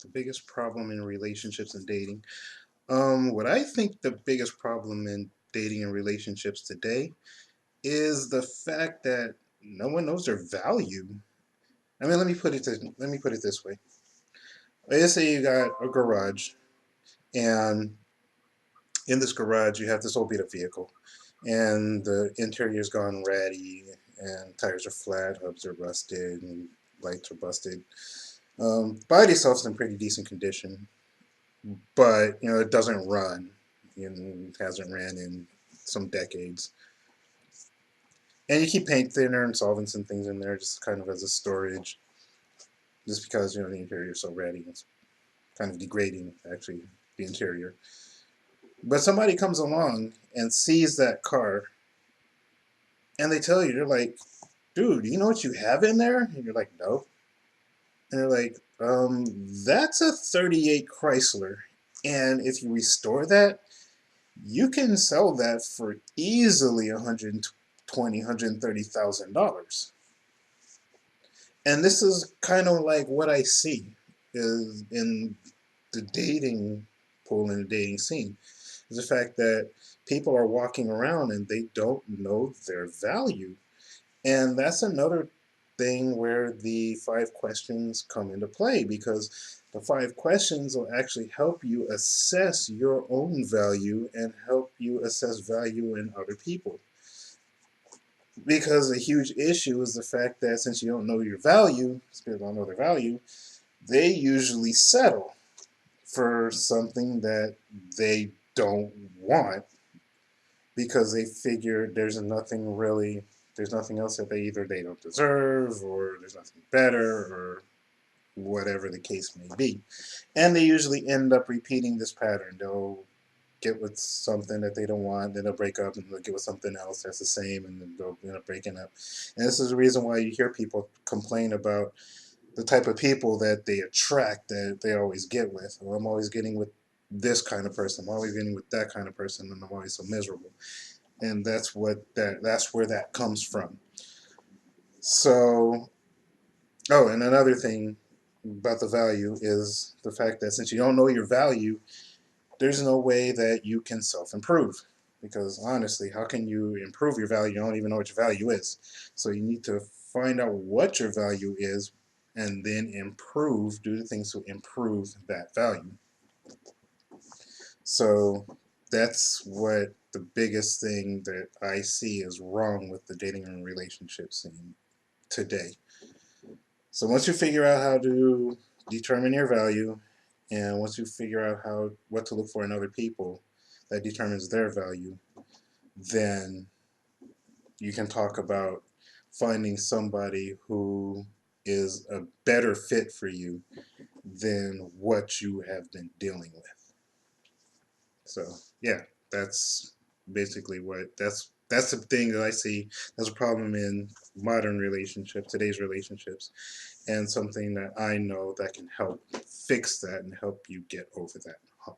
The biggest problem in relationships and dating. What I think the biggest problem in dating and relationships today is the fact that no one knows their value. I mean, let me put it this way. Let's say you got a garage, and in this garage you have this old beat up vehicle, and the interior's gone ratty, and tires are flat, hubs are rusted, and lights are busted. Body itself's in pretty decent condition, but it doesn't run. It hasn't ran in some decades. And you keep paint thinner and solvents and things in there just kind of as a storage, just because the interior is so ratty. It's kind of degrading, actually, the interior. But somebody comes along and sees that car, and they tell you, they're like, "Dude, you know what you have in there?" And you're like, "No." And they're like, "That's a '38 Chrysler, and if you restore that, you can sell that for easily 120, $130,000." And this is kind of like what I see is in the dating pool and the dating scene, is the fact that people are walking around and they don't know their value. And that's another thing where the 5 questions come into play, because the 5 questions will actually help you assess your own value and help you assess value in other people. Because a huge issue is the fact that since you don't know your value, people don't know their value, they usually settle for something that they don't want, because they figure there's nothing else that either they don't deserve, or there's nothing better, or whatever the case may be. And they usually end up repeating this pattern. They'll get with something that they don't want, then they'll break up, and they'll get with something else that's the same, and then they'll end up breaking up. And this is the reason why you hear people complain about the type of people that they attract, that they always get with. Well, I'm always getting with this kind of person. I'm always getting with that kind of person, and I'm always so miserable. And that's where that comes from. So, oh, and another thing about the value is the fact that since you don't know your value, there's no way that you can self improve. Because honestly, how can you improve your value? You don't even know what your value is. So you need to find out what your value is and then improve, do the things to improve that value. So that's what the biggest thing that I see is wrong with the dating and relationship scene today. So once you figure out how to determine your value, and once you figure out what to look for in other people that determines their value, then you can talk about finding somebody who is a better fit for you than what you have been dealing with. So yeah, that's basically that's the thing that I see. That's a problem in modern relationships, today's relationships, and something that I know that can help fix that and help you get over that hump.